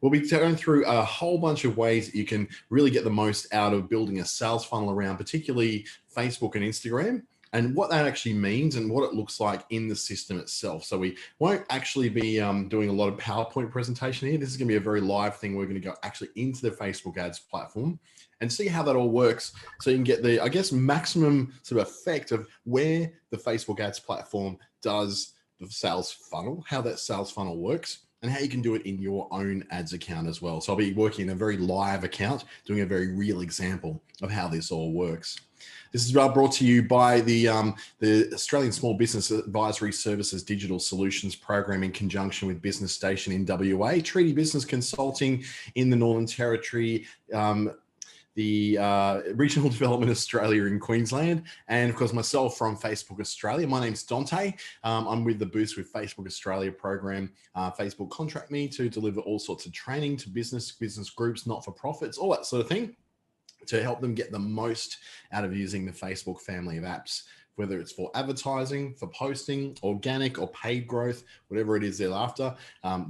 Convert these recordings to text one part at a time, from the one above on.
We'll be going through a whole bunch of ways that you can really get the most out of building a sales funnel around particularly Facebook and Instagram, and what that actually means and what it looks like in the system itself. So we won't actually be doing a lot of PowerPoint presentation here. This is going to be a very live thing. We're going to go actually into the Facebook ads platform and see how that all works, so you can get the, I guess, maximum sort of effect of where the Facebook ads platform does the sales funnel, how that sales funnel works, and how you can do it in your own ads account as well. So I'll be working in a very live account, doing a very real example of how this all works. This is brought to you by the Australian Small Business Advisory Services Digital Solutions Program in conjunction with Business Station in WA, Treaty Business Consulting in the Northern Territory, the Regional Development Australia in Queensland, and of course myself from Facebook Australia. My name's Dante. I'm with the Boost with Facebook Australia program. Facebook contract me to deliver all sorts of training to business groups, not-for-profits, all that sort of thing, to help them get the most out of using the Facebook family of apps, whether it's for advertising, for posting, organic or paid growth, whatever it is they're after.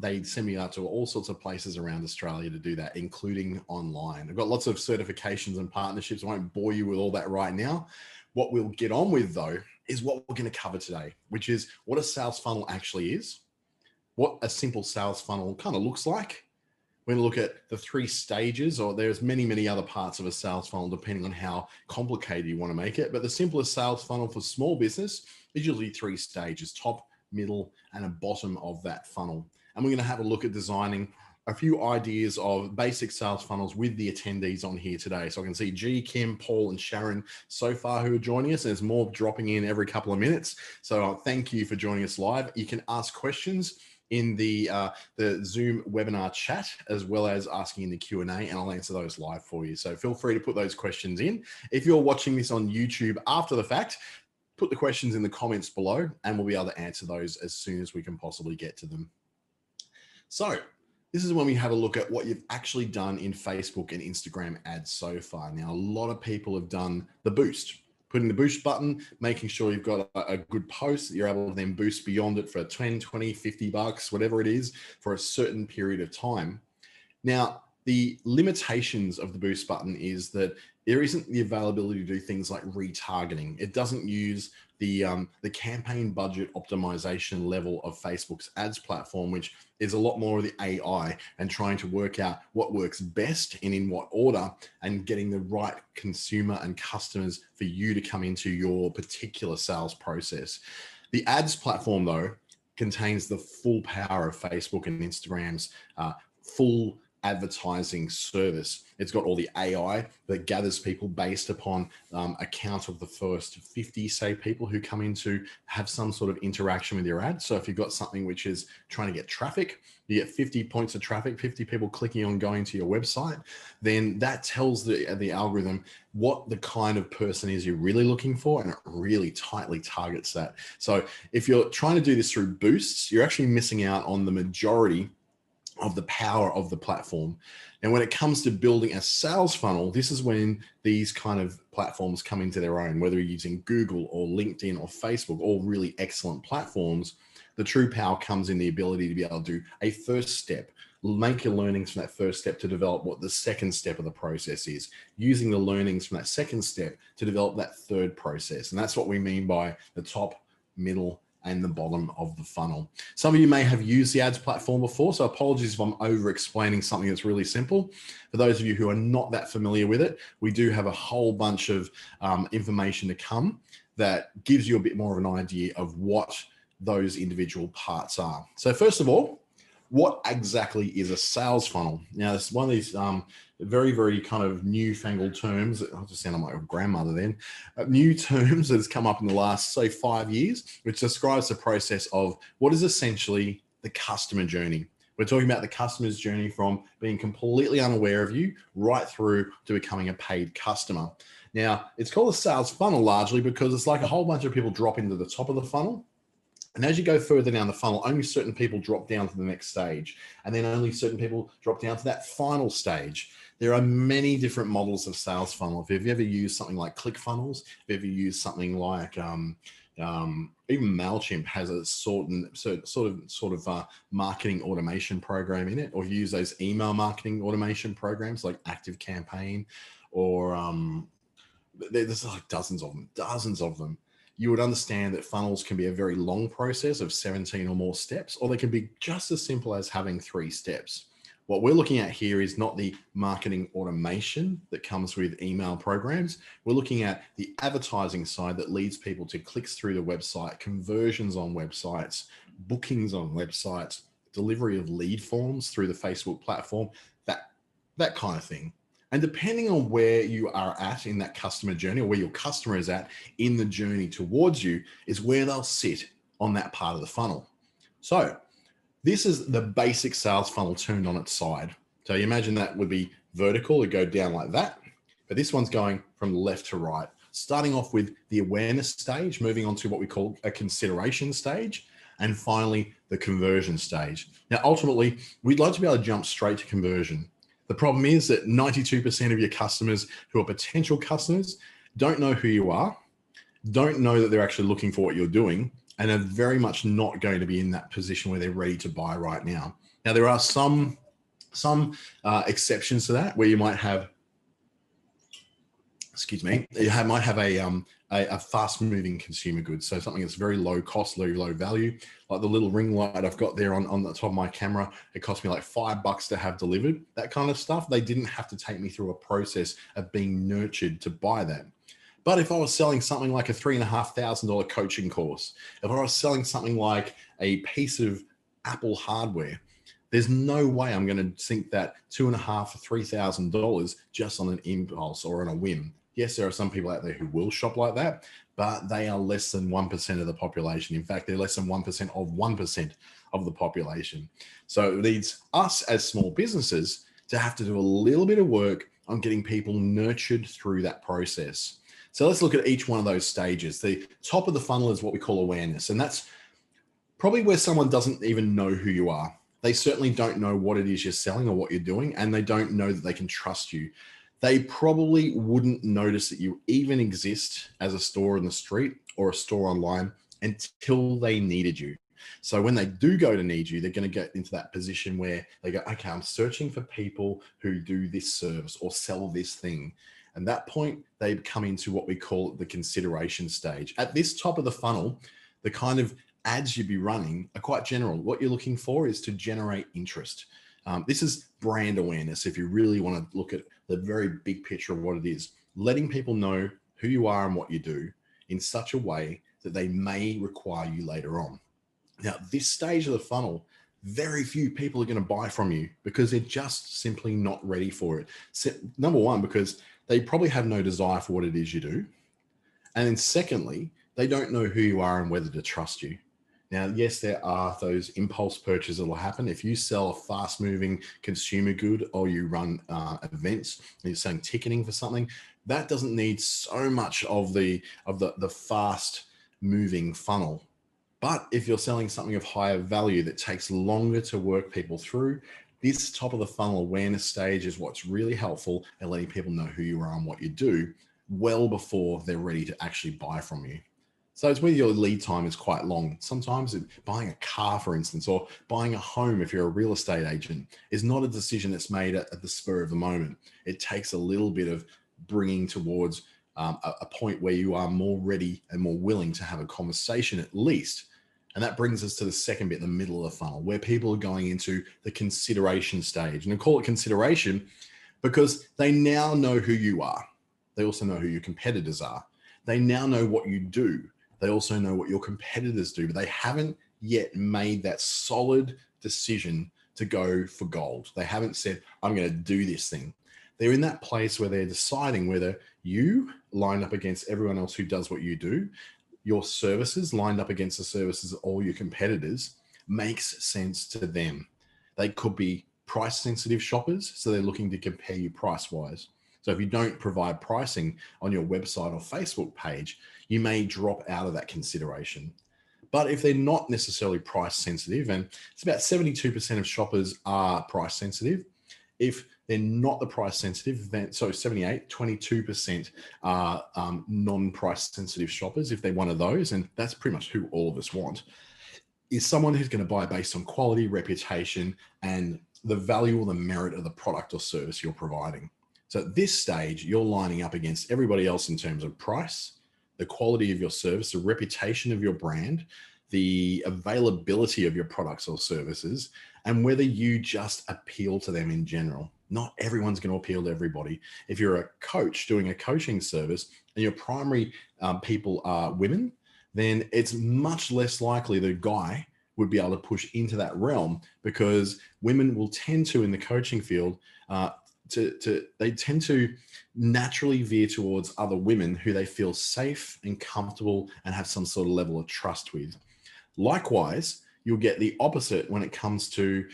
They send me out to all sorts of places around Australia to do that, including online. I've got lots of certifications and partnerships. I won't bore you with all that right now. What we'll get on with though, is what we're going to cover today, which is what a sales funnel actually is, what a simple sales funnel kind of looks like. We're going to look at the 3 stages, or there's many other parts of a sales funnel depending on how complicated you want to make it. But the simplest sales funnel for small business is usually 3 stages: top, middle, and a bottom of that funnel. And we're going to have a look at designing a few ideas of basic sales funnels with the attendees on here today. So I can see G, Kim, Paul, and Sharon so far who are joining us. There's more dropping in every couple of minutes. So thank you for joining us live. You can ask questions in the Zoom webinar chat, as well as asking in the Q&A, and I'll answer those live for you. So feel free to put those questions in. If you're watching this on YouTube after the fact, put the questions in the comments below and we'll be able to answer those as soon as we can possibly get to them. So this is when we have a look at what you've actually done in Facebook and Instagram ads so far. Now, a lot of people have done the boost, putting the boost button, making sure you've got a good post that you're able to then boost beyond it for 10, 20, 50 bucks, whatever it is, for a certain period of time. Now, the limitations of the boost button is that there isn't the availability to do things like retargeting. It doesn't use the campaign budget optimization level of Facebook's ads platform, which is a lot more of the AI and trying to work out what works best and in what order, and getting the right consumer and customers for you to come into your particular sales process. The ads platform, though, contains the full power of Facebook and Instagram's full advertising service. It's got all the AI that gathers people based upon a count of the first 50, say, people who come in to have some sort of interaction with your ad. So if you've got something which is trying to get traffic, you get 50 points of traffic, 50 people clicking on going to your website, then that tells the algorithm what the kind of person is you're really looking for, and it really tightly targets that. So if you're trying to do this through boosts, you're actually missing out on the majority of the power of the platform. And when it comes to building a sales funnel, this is when these kind of platforms come into their own, whether you're using Google or LinkedIn or Facebook, all really excellent platforms. The true power comes in the ability to be able to do a first step, make your learnings from that first step to develop what the second step of the process is, using the learnings from that second step to develop that third process. And that's what we mean by the top, middle, and the bottom of the funnel. Some of you may have used the ads platform before, so apologies if I'm over explaining something that's really simple. For those of you who are not that familiar with it, we do have a whole bunch of information to come that gives you a bit more of an idea of what those individual parts are. So first of all, what exactly is a sales funnel? Now, it's one of these very kind of newfangled terms. I'll just sound like my grandmother then. New terms that has come up in the last, say, 5 years, which describes the process of what is essentially the customer journey. We're talking about the customer's journey from being completely unaware of you right through to becoming a paid customer. Now, it's called a sales funnel largely because it's like a whole bunch of people drop into the top of the funnel. And as you go further down the funnel, only certain people drop down to the next stage. And then only certain people drop down to that final stage. There are many different models of sales funnel. If you've ever used something like ClickFunnels, if you've ever used something like Even MailChimp has a sort of marketing automation program in it, or you use those email marketing automation programs like ActiveCampaign, or there's like dozens of them. You would understand that funnels can be a very long process of 17 or more steps, or they can be just as simple as having 3 steps. What we're looking at here is not the marketing automation that comes with email programs. We're looking at the advertising side that leads people to clicks through the website, conversions on websites, bookings on websites, delivery of lead forms through the Facebook platform, that kind of thing. And depending on where you are at in that customer journey, or where your customer is at in the journey towards you, is where they'll sit on that part of the funnel. So this is the basic sales funnel turned on its side. So you imagine that would be vertical, it'd go down like that. But this one's going from left to right, starting off with the awareness stage, moving on to what we call a consideration stage, and finally the conversion stage. Now, ultimately, we'd like to be able to jump straight to conversion. The problem is that 92% of your customers who are potential customers don't know who you are, don't know that they're actually looking for what you're doing, and are very much not going to be in that position where they're ready to buy right now. Now, there are some exceptions to that, where you might have, might have a fast-moving consumer goods. So something that's very low cost, very low value, like the little ring light I've got there on the top of my camera. It cost me like $5 to have delivered. That kind of stuff. They didn't have to take me through a process of being nurtured to buy that. But if I was selling something like a $3,500 coaching course, if I was selling something like a piece of Apple hardware, there's no way I'm going to sink that $2,500 to $3,000 just on an impulse or on a whim. Yes, there are some people out there who will shop like that, but they are less than 1% of the population. In fact, they're less than 1% of the population. So it needs us as small businesses to have to do a little bit of work on getting people nurtured through that process. So let's look at each one of those stages. The top of the funnel is what we call awareness, and that's probably where someone doesn't even know who you are. They certainly don't know what it is you're selling or what you're doing, and they don't know that they can trust you. They probably wouldn't notice that you even exist as a store in the street or a store online until they needed you. So when they do go to need you, they're going to get into that position where they go, okay, I'm searching for people who do this service or sell this thing. And at that point, they come into what we call the consideration stage. At this top of the funnel, the kind of ads you'd be running are quite general. What you're looking for is to generate interest. This is brand awareness. If you really want to look at the very big picture of what it is, letting people know who you are and what you do in such a way that they may require you later on. Now, this stage of the funnel, very few people are going to buy from you because they're just simply not ready for it. So, number one, because they probably have no desire for what it is you do. And then secondly, they don't know who you are and whether to trust you. Now, yes, there are those impulse purchases that will happen. If you sell a fast moving consumer good, or you run events and you're selling ticketing for something, that doesn't need so much of the fast moving funnel. But if you're selling something of higher value that takes longer to work people through, this top of the funnel awareness stage is what's really helpful in letting people know who you are and what you do well before they're ready to actually buy from you. So it's where your lead time is quite long. Sometimes buying a car, for instance, or buying a home if you're a real estate agent, is not a decision that's made at the spur of the moment. It takes a little bit of bringing towards a point where you are more ready and more willing to have a conversation at least. And that brings us to the second bit, the middle of the funnel, where people are going into the consideration stage. And I call it consideration because they now know who you are. They also know who your competitors are. They now know what you do. They also know what your competitors do, but they haven't yet made that solid decision to go for gold. They haven't said, I'm going to do this thing. They're in that place where they're deciding whether you line up against everyone else who does what you do, your services lined up against the services of all your competitors makes sense to them. They could be price sensitive shoppers, so they're looking to compare you price wise. So if you don't provide pricing on your website or Facebook page, you may drop out of that consideration. But if they're not necessarily price sensitive, and it's about 72% of shoppers are price sensitive, If they're not the price sensitive, then so 22% are non-price sensitive shoppers. If they're one of those, and that's pretty much who all of us want, is someone who's going to buy based on quality, reputation, and the value or the merit of the product or service you're providing. So at this stage, you're lining up against everybody else in terms of price, the quality of your service, the reputation of your brand, the availability of your products or services, and whether you just appeal to them in general. Not everyone's going to appeal to everybody. If you're a coach doing a coaching service and your primary people are women, then it's much less likely that a guy would be able to push into that realm, because women will tend to, in the coaching field, they tend to naturally veer towards other women who they feel safe and comfortable and have some sort of level of trust with. Likewise, you'll get the opposite when it comes to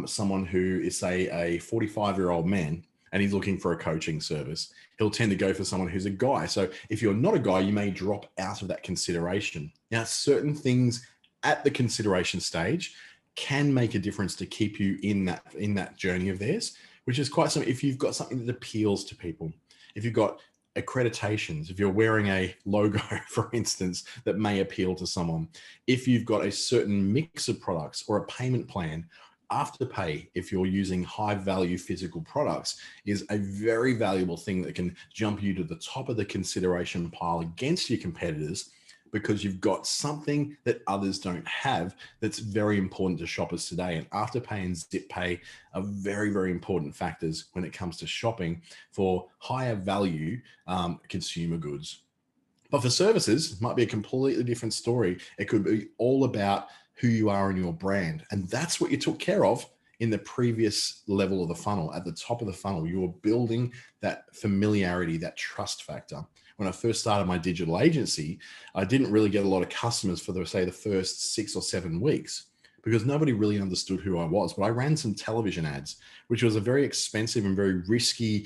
someone who is, say, a 45-year-old man and he's looking for a coaching service. He'll tend to go for someone who's a guy. So if you're not a guy, you may drop out of that consideration. Now, certain things at the consideration stage can make a difference to keep you in that journey of theirs, which is quite something. If you've got something that appeals to people, if you've got accreditations, if you're wearing a logo, for instance, that may appeal to someone, if you've got a certain mix of products or a payment plan, Afterpay, if you're using high value physical products, is a very valuable thing that can jump you to the top of the consideration pile against your competitors, because you've got something that others don't have that's very important to shoppers today. And Afterpay and ZipPay are very, very important factors when it comes to shopping for higher value consumer goods. But for services, it might be a completely different story. It could be all about who you are and your brand. And that's what you took care of in the previous level of the funnel. At the top of the funnel, you were building that familiarity, that trust factor. When I first started my digital agency, I didn't really get a lot of customers for the first 6 or 7 weeks, because nobody really understood who I was. But I ran some television ads, which was a very expensive and very risky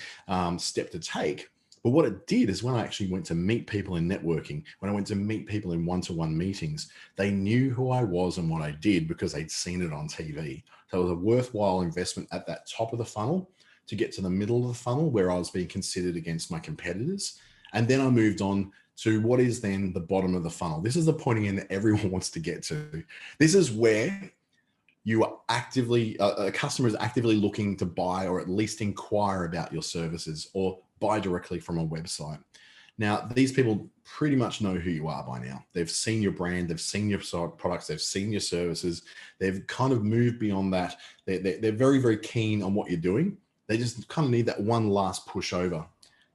step to take. But what it did is, when I actually went to meet people in networking, when I went to meet people in one-to-one meetings, they knew who I was and what I did because they'd seen it on TV. So it was a worthwhile investment at that top of the funnel to get to the middle of the funnel, where I was being considered against my competitors. And then I moved on to what is then the bottom of the funnel. This is the pointing in that everyone wants to get to. This is where you are actively, a customer is actively looking to buy, or at least inquire about your services, or buy directly from a website. Now, these people pretty much know who you are by now. They've seen your brand, they've seen your products, they've seen your services. They've kind of moved beyond that. They're very, very keen on what you're doing. They just kind of need that one last push over.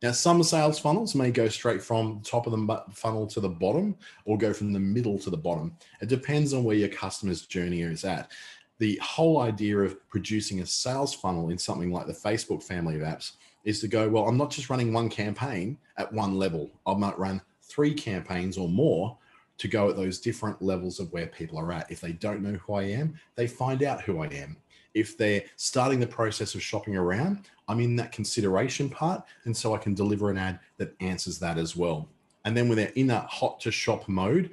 Now, some sales funnels may go straight from top of the funnel to the bottom, or go from the middle to the bottom. It depends on where your customer's journey is at. The whole idea of producing a sales funnel in something like the Facebook family of apps is to go, well, I'm not just running one campaign at one level. I might run 3 campaigns or more to go at those different levels of where people are at. If they don't know who I am, they find out who I am. If they're starting the process of shopping around, I'm in that consideration part, and so I can deliver an ad that answers that as well. And then when they're in that hot to shop mode,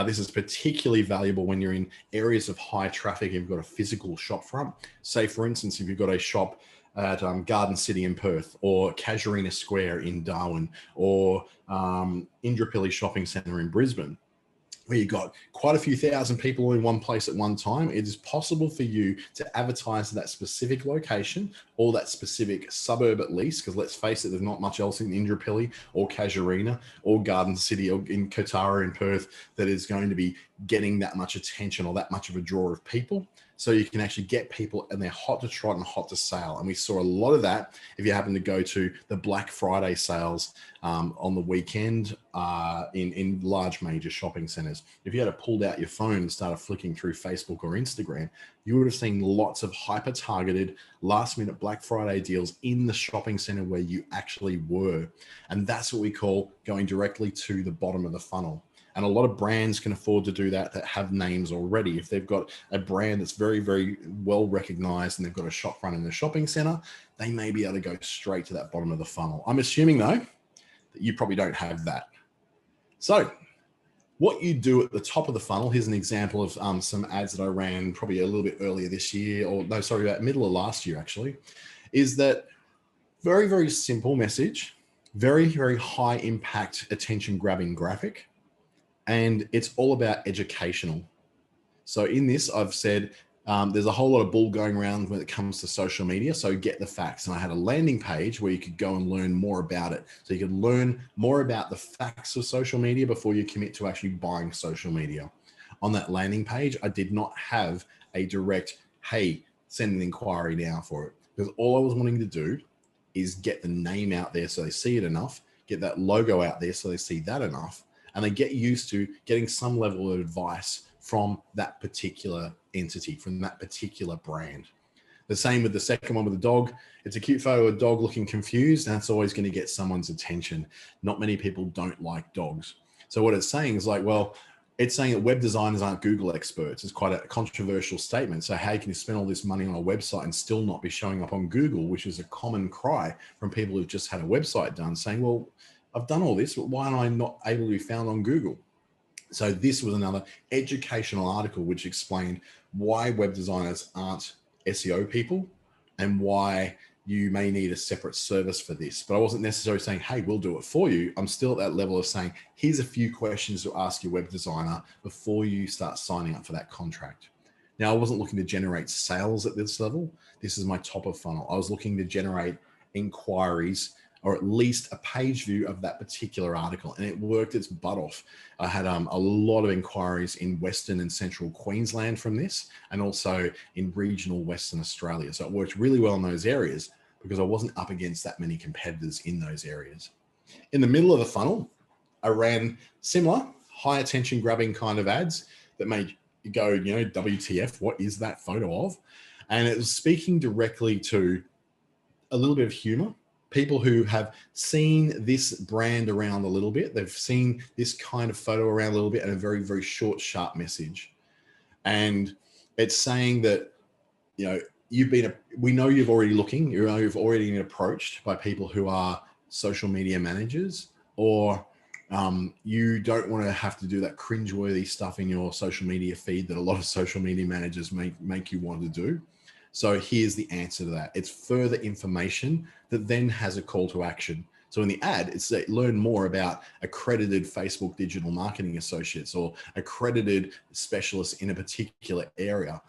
this is particularly valuable when you're in areas of high traffic. If you've got a physical shop front, say for instance, if you've got a shop at Garden City in Perth, or Casuarina Square in Darwin, or Indooroopilly Shopping Centre in Brisbane, where you've got quite a few thousand people in one place at one time, it is possible for you to advertise that specific location, or that specific suburb at least, because let's face it, there's not much else in Indooroopilly or Casuarina or Garden City or in Kotara in Perth that is going to be getting that much attention or that much of a draw of people. So you can actually get people, and they're hot to trot and hot to sale. And we saw a lot of that if you happen to go to the Black Friday sales on the weekend in large major shopping centers. If you had pulled out your phone and started flicking through Facebook or Instagram, you would have seen lots of hyper targeted last minute Black Friday deals in the shopping center where you actually were. And that's what we call going directly to the bottom of the funnel. And a lot of brands can afford to do that have names already. If they've got a brand that's very, very well recognized and they've got a shop front in the shopping center, they may be able to go straight to that bottom of the funnel. I'm assuming, though, that you probably don't have that. So what you do at the top of the funnel, here's an example of some ads that I ran probably a little bit earlier this year, or no, sorry, about middle of last year, actually, is that very, very simple message, very, very high impact, attention grabbing graphic. And it's all about educational. So in this, I've said, there's a whole lot of bull going around when it comes to social media. So get the facts. And I had a landing page where you could go and learn more about it. So you could learn more about the facts of social media before you commit to actually buying social media. On that landing page, I did not have a direct, hey, send an inquiry now for it. Because all I was wanting to do is get the name out there so they see it enough, get that logo out there so they see that enough, and they get used to getting some level of advice from that particular entity, from that particular brand. The same with the second one with the dog. It's a cute photo of a dog looking confused, and that's always going to get someone's attention. Not many people don't like dogs. So what it's saying is like, well, it's saying that web designers aren't Google experts. It's quite a controversial statement. So how can you spend all this money on a website and still not be showing up on Google, which is a common cry from people who've just had a website done, saying, well, I've done all this, but why am I not able to be found on Google? So this was another educational article which explained why web designers aren't SEO people and why you may need a separate service for this. But I wasn't necessarily saying, hey, we'll do it for you. I'm still at that level of saying, here's a few questions to ask your web designer before you start signing up for that contract. Now, I wasn't looking to generate sales at this level. This is my top of funnel. I was looking to generate inquiries, or at least a page view of that particular article. And it worked its butt off. I had a lot of inquiries in Western and Central Queensland from this, and also in regional Western Australia. So it worked really well in those areas because I wasn't up against that many competitors in those areas. In the middle of the funnel, I ran similar high attention grabbing kind of ads that made you go, you know, WTF, what is that photo of? And it was speaking directly to a little bit of humor. People who have seen this brand around a little bit, they've seen this kind of photo around a little bit, and a very, very short, sharp message. And it's saying that, you know, we know you've already looking, you've already been approached by people who are social media managers, or you don't want to have to do that cringeworthy stuff in your social media feed that a lot of social media managers make you want to do. So here's the answer to that. It's further information that then has a call to action. So in the ad, it's that learn more about accredited Facebook digital marketing associates or accredited specialists in a particular area,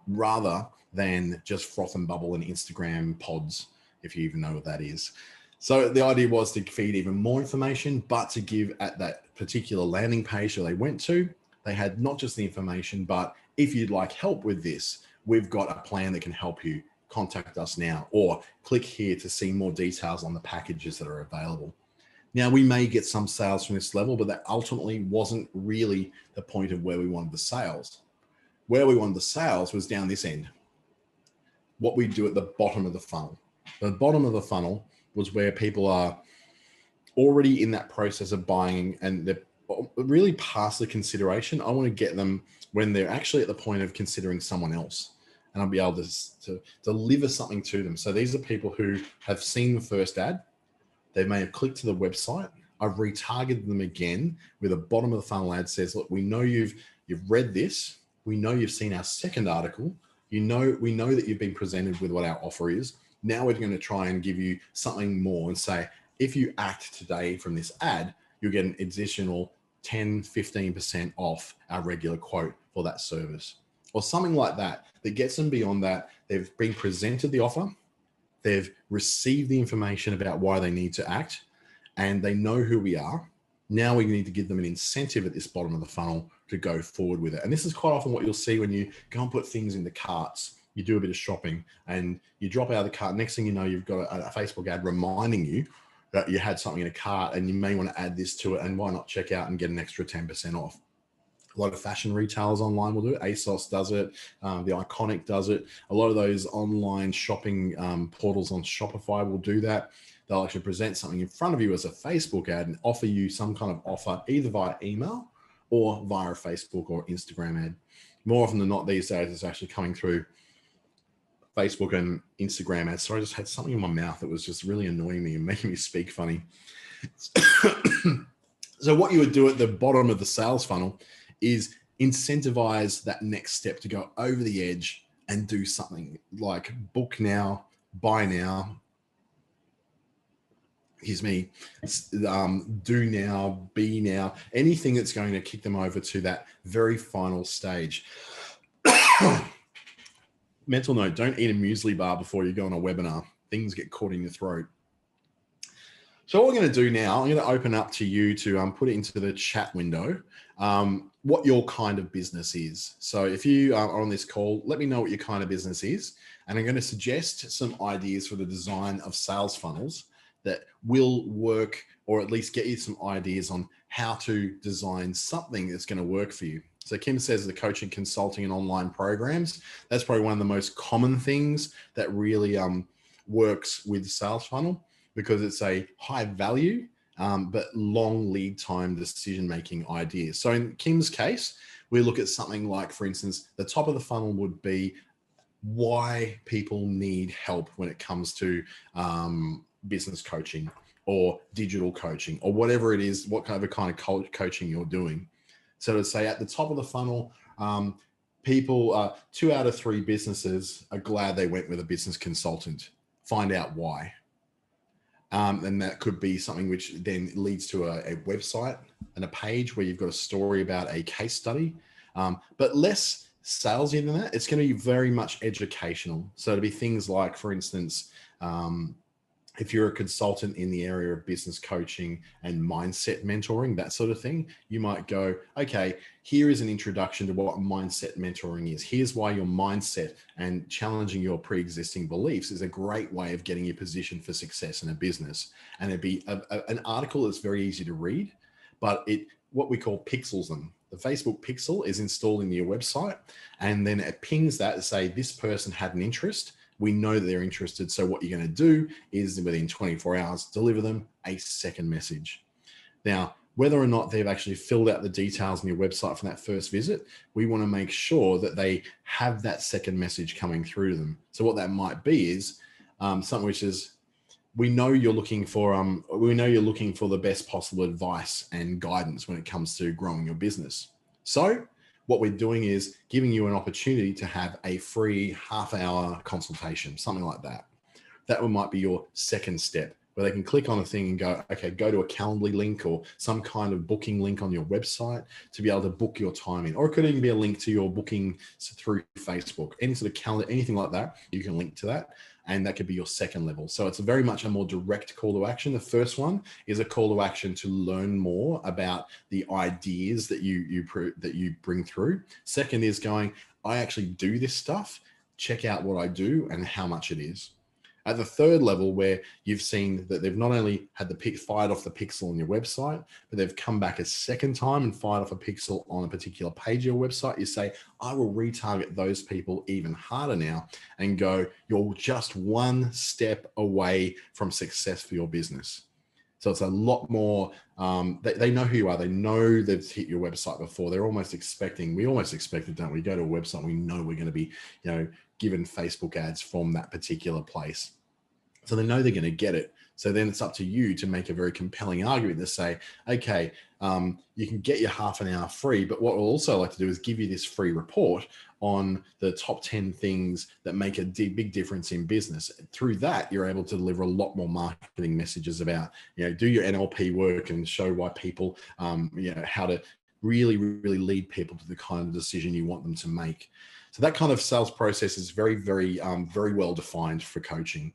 rather than just froth and bubble and Instagram pods, if you even know what that is. So the idea was to feed even more information, but to give at that particular landing page that they went to, they had not just the information, but if you'd like help with this, we've got a plan that can help you. Contact us now, or click here to see more details on the packages that are available. Now, we may get some sales from this level, but that ultimately wasn't really the point of where we wanted the sales. Where we wanted the sales was down this end. What we do at the bottom of the funnel. The bottom of the funnel was where people are already in that process of buying and they're really past the consideration. I want to get them when they're actually at the point of considering someone else, and I'll be able to deliver something to them. So these are people who have seen the first ad. They may have clicked to the website. I've retargeted them again with a bottom of the funnel ad says, look, we know you've read this. We know you've seen our second article. We know that you've been presented with what our offer is. Now we're going to try and give you something more and say, if you act today from this ad, you'll get an additional 10, 15% off our regular quote for that service, or something like that, that gets them beyond that. They've been presented the offer, they've received the information about why they need to act, and they know who we are. Now we need to give them an incentive at this bottom of the funnel to go forward with it. And this is quite often what you'll see when you go and put things into carts. You do a bit of shopping and you drop out of the cart. Next thing you know, you've got a Facebook ad reminding you that you had something in a cart and you may want to add this to it, and why not check out and get an extra 10% off. A lot of fashion retailers online will do it. ASOS does it. The Iconic does it. A lot of those online shopping portals on Shopify will do that. They'll actually present something in front of you as a Facebook ad and offer you some kind of offer either via email or via a Facebook or Instagram ad. More often than not these days, it's actually coming through Facebook and Instagram ads. Sorry, I just had something in my mouth that was just really annoying me and making me speak funny. So what you would do at the bottom of the sales funnel is incentivize that next step to go over the edge and do something like book now, buy now, excuse me, do now, be now, anything that's going to kick them over to that very final stage. Mental note, don't eat a muesli bar before you go on a webinar. Things get caught in your throat. So what we're going to do now, I'm going to open up to you to put it into the chat window, what your kind of business is. So if you are on this call, let me know what your kind of business is. And I'm going to suggest some ideas for the design of sales funnels that will work, or at least get you some ideas on how to design something that's going to work for you. So Kim says the coaching, consulting, and online programs. That's probably one of the most common things that really works with sales funnel, because it's a high value, but long lead time decision-making ideas. So in Kim's case, we look at something like, for instance, the top of the funnel would be why people need help when it comes to business coaching or digital coaching or whatever it is, what kind of coaching you're doing. So to say at the top of the funnel, people, 2 out of 3 businesses are glad they went with a business consultant. Find out why. And that could be something which then leads to a website and a page where you've got a story about a case study, but less salesy than that. It's going to be very much educational. So it'll be things like, for instance, if you're a consultant in the area of business coaching and mindset mentoring, that sort of thing, you might go, okay, here is an introduction to what mindset mentoring is. Here's why your mindset and challenging your pre-existing beliefs is a great way of getting you positioned for success in a business. And it'd be an article that's very easy to read, but what we call pixels them. The Facebook pixel is installed in your website, and then it pings that to say this person had an interest. We know that they're interested. So what you're going to do is within 24 hours, deliver them a second message. Now, whether or not they've actually filled out the details on your website from that first visit, we want to make sure that they have that second message coming through to them. So what that might be is something which is, we know you're looking for the best possible advice and guidance when it comes to growing your business. So what we're doing is giving you an opportunity to have a free half-hour consultation, something like that. That might be your second step, where they can click on a thing and go, okay, go to a Calendly link or some kind of booking link on your website to be able to book your time in. Or it could even be a link to your booking through Facebook, any sort of calendar, anything like that, you can link to that. And that could be your second level. So it's very much a more direct call to action. The first one is a call to action to learn more about the ideas that you bring through. Second is going, I actually do this stuff. Check out what I do and how much it is. At the third level, where you've seen that they've not only had the fired off the pixel on your website, but they've come back a second time and fired off a pixel on a particular page of your website, you say, I will retarget those people even harder now and go, you're just one step away from success for your business. So it's a lot more, they know who you are. They know they've hit your website before. They're almost expecting, we almost expect it, don't we? Go to a website, we know we're going to be, given Facebook ads from that particular place. So they know they're going to get it. So then it's up to you to make a very compelling argument to say, okay, you can get your half an hour free, but what we'll also like to do is give you this free report on the top 10 things that make a big difference in business. Through that, you're able to deliver a lot more marketing messages about, do your NLP work and show why people, how to really, really lead people to the kind of decision you want them to make. So that kind of sales process is very, very, very well defined for coaching.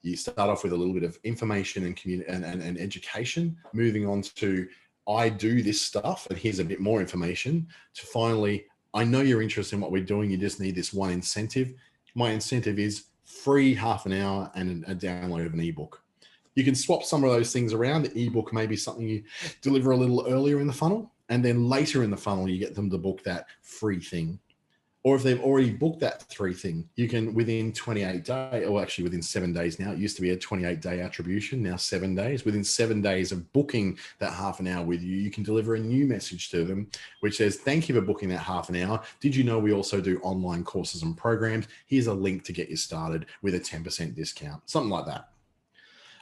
You start off with a little bit of information and education, moving on to, I do this stuff, and here's a bit more information, to finally, I know you're interested in what we're doing. You just need this one incentive. My incentive is free half an hour and a download of an ebook. You can swap some of those things around. The ebook may be something you deliver a little earlier in the funnel, and then later in the funnel, you get them to book that free thing. Or if they've already booked that free thing, you can within 28 days, or actually within 7 days now, it used to be a 28-day attribution, now 7 days. Within 7 days of booking that half an hour with you, you can deliver a new message to them, which says, thank you for booking that half an hour. Did you know we also do online courses and programs? Here's a link to get you started with a 10% discount, something like that.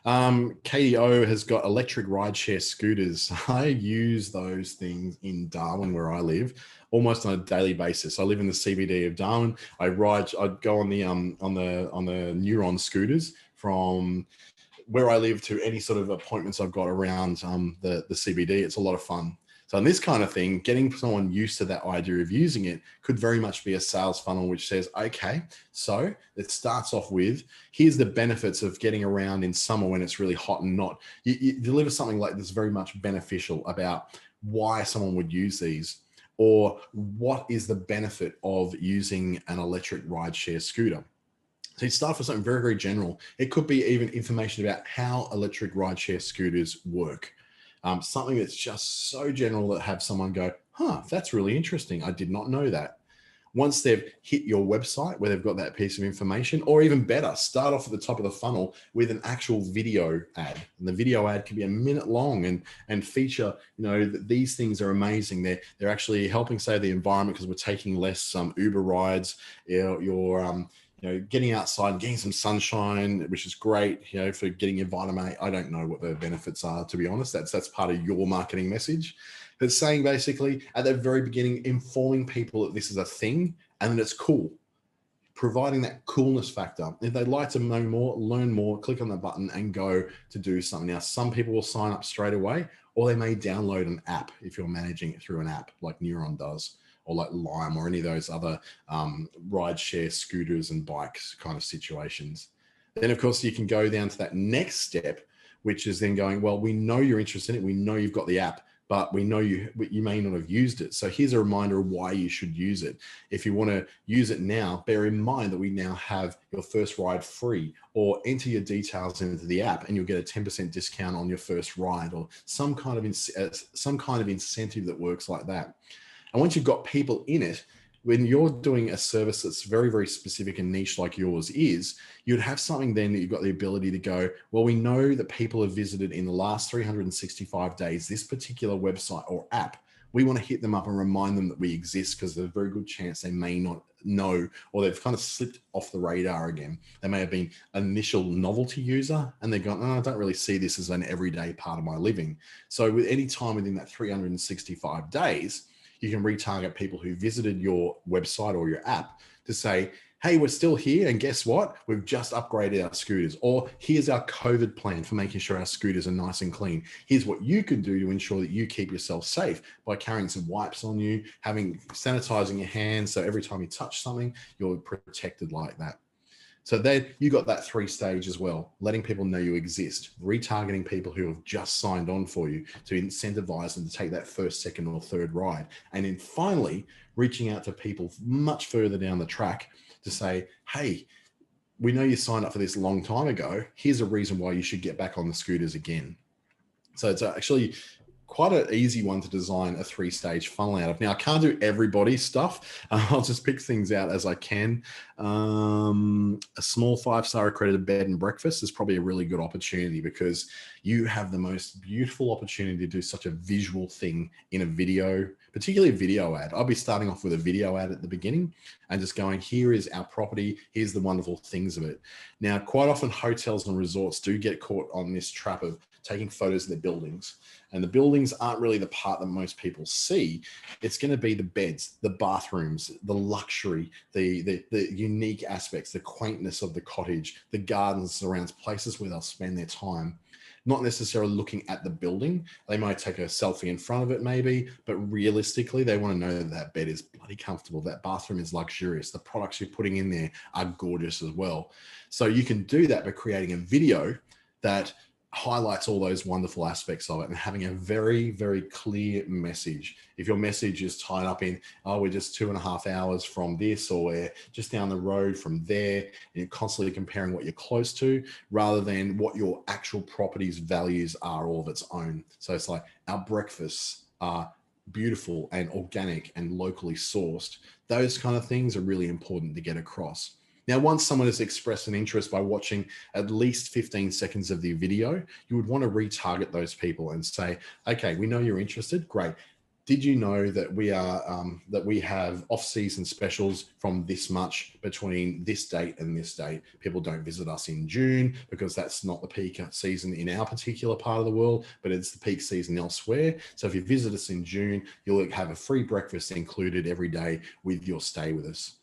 KDO has got electric rideshare scooters. I use those things in Darwin, where I live, almost on a daily basis. I live in the CBD of Darwin. I go on the Neuron scooters from where I live to any sort of appointments I've got around the CBD. It's a lot of fun. So in this kind of thing, getting someone used to that idea of using it could very much be a sales funnel, which says, okay, so it starts off with, here's the benefits of getting around in summer when it's really hot and not. You deliver something like this very much beneficial about why someone would use these, or what is the benefit of using an electric rideshare scooter. So you start with something very, very general. It could be even information about how electric rideshare scooters work. Something that's just so general that have someone go, huh, that's really interesting. I did not know that. Once they've hit your website where they've got that piece of information, or even better, start off at the top of the funnel with an actual video ad. And the video ad can be a minute long and feature, that these things are amazing. They're actually helping save the environment because we're taking less Uber rides. Getting outside and getting some sunshine, which is great, for getting your vitamin A. I don't know what the benefits are, to be honest. That's part of your marketing message. But saying basically at the very beginning, informing people that this is a thing and that it's cool, providing that coolness factor. If they'd like to know more, learn more, click on the button and go to do something. Now, some people will sign up straight away, or they may download an app if you're managing it through an app like Neuron does, or like Lime, or any of those other ride share scooters and bikes kind of situations. Then, of course, you can go down to that next step, which is then going, well, we know you're interested in it. We know you've got the app, but we know you may not have used it. So here's a reminder of why you should use it. If you want to use it now, bear in mind that we now have your first ride free, or enter your details into the app and you'll get a 10% discount on your first ride, or some kind of incentive that works like that. And once you've got people in it, when you're doing a service that's very, very specific and niche like yours is, you'd have something then that you've got the ability to go, well, we know that people have visited in the last 365 days this particular website or app. We want to hit them up and remind them that we exist, because there's a very good chance they may not know, or they've kind of slipped off the radar again. They may have been an initial novelty user and they've gone, oh, I don't really see this as an everyday part of my living. So with any time within that 365 days, you can retarget people who visited your website or your app to say, hey, we're still here, and guess what? We've just upgraded our scooters. Or here's our COVID plan for making sure our scooters are nice and clean. Here's what you can do to ensure that you keep yourself safe by carrying some wipes on you, sanitizing your hands, so every time you touch something, you're protected like that. So then you got that 3-stage as well, letting people know you exist, retargeting people who have just signed on for you to incentivize them to take that first, second, or third ride. And then finally, reaching out to people much further down the track to say, hey, we know you signed up for this a long time ago. Here's a reason why you should get back on the scooters again. So it's actually quite an easy one to design a 3-stage funnel out of. Now, I can't do everybody's stuff. I'll just pick things out as I can. A small 5-star accredited bed and breakfast is probably a really good opportunity, because you have the most beautiful opportunity to do such a visual thing in a video, particularly a video ad. I'll be starting off with a video ad at the beginning and just going, here is our property. Here's the wonderful things of it. Now, quite often hotels and resorts do get caught on this trap of taking photos of their buildings. And the buildings aren't really the part that most people see. It's going to be the beds, the bathrooms, the luxury, the unique aspects, the quaintness of the cottage, the gardens surrounds, places where they'll spend their time. Not necessarily looking at the building. They might take a selfie in front of it maybe, but realistically, they want to know that that bed is bloody comfortable. That bathroom is luxurious. The products you're putting in there are gorgeous as well. So you can do that by creating a video that highlights all those wonderful aspects of it and having a very, very clear message. If your message is tied up in, oh, we're just 2.5 hours from this, or we're just down the road from there, and you're constantly comparing what you're close to rather than what your actual property's values are all of its own. So it's like, our breakfasts are beautiful and organic and locally sourced. Those kind of things are really important to get across. Now, once someone has expressed an interest by watching at least 15 seconds of the video, you would want to retarget those people and say, okay, we know you're interested. Great. did you know that we have off-season specials from this much between this date and this date? People don't visit us in June because that's not the peak season in our particular part of the world, but it's the peak season elsewhere. So if you visit us in June, you'll have a free breakfast included every day with your stay with us,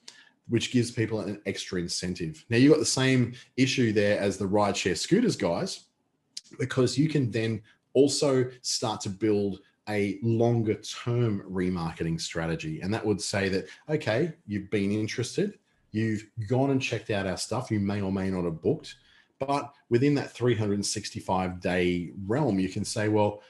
which gives people an extra incentive. Now, you've got the same issue there as the rideshare scooters guys, because you can then also start to build a longer term remarketing strategy. And that would say that, okay, you've been interested, you've gone and checked out our stuff, you may or may not have booked, but within that 365-day realm, you can say, well,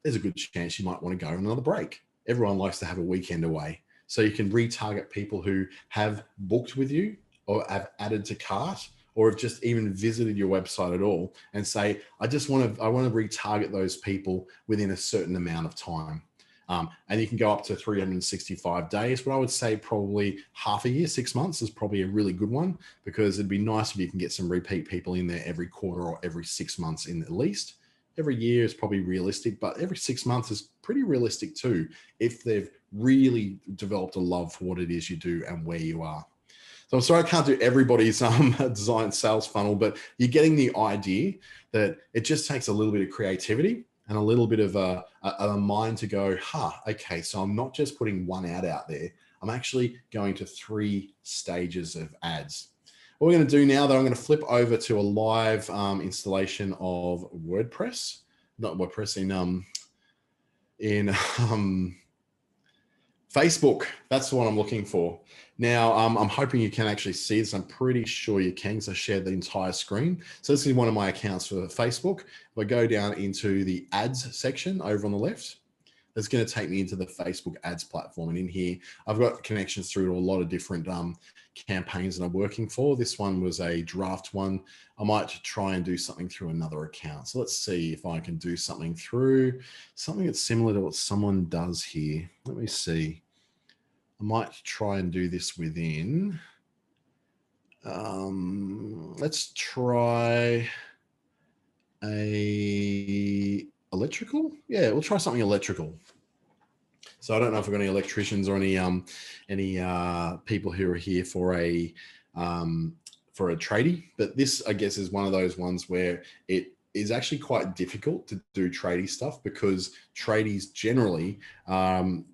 there's a good chance you might want to go on another break. Everyone likes to have a weekend away. So you can retarget people who have booked with you or have added to cart, or have just even visited your website at all, and say, I want to retarget those people within a certain amount of time. And you can go up to 365 days, but I would say probably half a year, 6 months is probably a really good one, because it'd be nice if you can get some repeat people in there every quarter or every 6 months in at least. Every year is probably realistic, but every 6 months is pretty realistic too, if they've really developed a love for what it is you do and where you are. So I'm sorry I can't do everybody's design sales funnel, but you're getting the idea that it just takes a little bit of creativity and a little bit of a mind to go, okay, so I'm not just putting one ad out there. I'm actually going to 3 stages of ads. What we're going to do now, though, I'm going to flip over to a live installation of WordPress, not WordPress, in Facebook. That's the one I'm looking for. Now, I'm hoping you can actually see this. I'm pretty sure you can, because I shared the entire screen. So this is one of my accounts for Facebook. If I go down into the ads section over on the left, that's going to take me into the Facebook ads platform. And in here, I've got connections through to a lot of different campaigns that I'm working for. This one was a draft one. I might try and do something through another account. So let's see if I can do something through something that's similar to what someone does here. Let me see. I might try and do this within. Let's try a electrical. Yeah, we'll try something electrical. So I don't know if we've got any electricians or any people who are here for a tradie, but this, I guess, is one of those ones where it is actually quite difficult to do tradie stuff, because tradies generally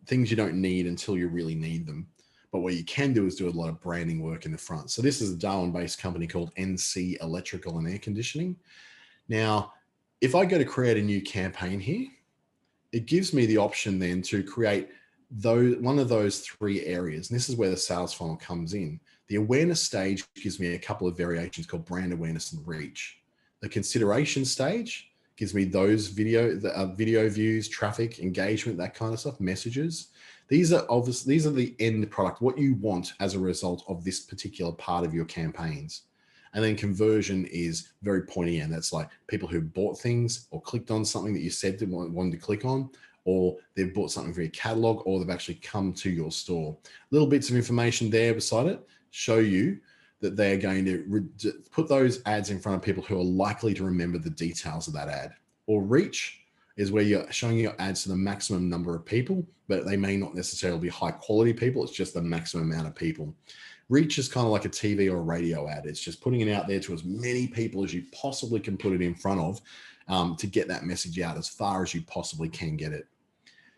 things you don't need until you really need them. But what you can do is do a lot of branding work in the front. So this is a Darwin-based company called NC Electrical and Air Conditioning. Now, if I go to create a new campaign here, it gives me the option then to create one of those 3 areas. And this is where the sales funnel comes in. The awareness stage gives me a couple of variations called brand awareness and reach. The consideration stage gives me those video views, traffic, engagement, that kind of stuff, messages. These are the end product, what you want as a result of this particular part of your campaigns. And then conversion is very pointy, and that's like people who bought things or clicked on something that you said they wanted to click on, or they've bought something for your catalog, or they've actually come to your store. Little bits of information there beside it show you that they're going to put those ads in front of people who are likely to remember the details of that ad. Or reach is where you're showing your ads to the maximum number of people, but they may not necessarily be high quality people. It's just the maximum amount of people. Reach is kind of like a TV or a radio ad. It's just putting it out there to as many people as you possibly can put it in front of to get that message out as far as you possibly can get it.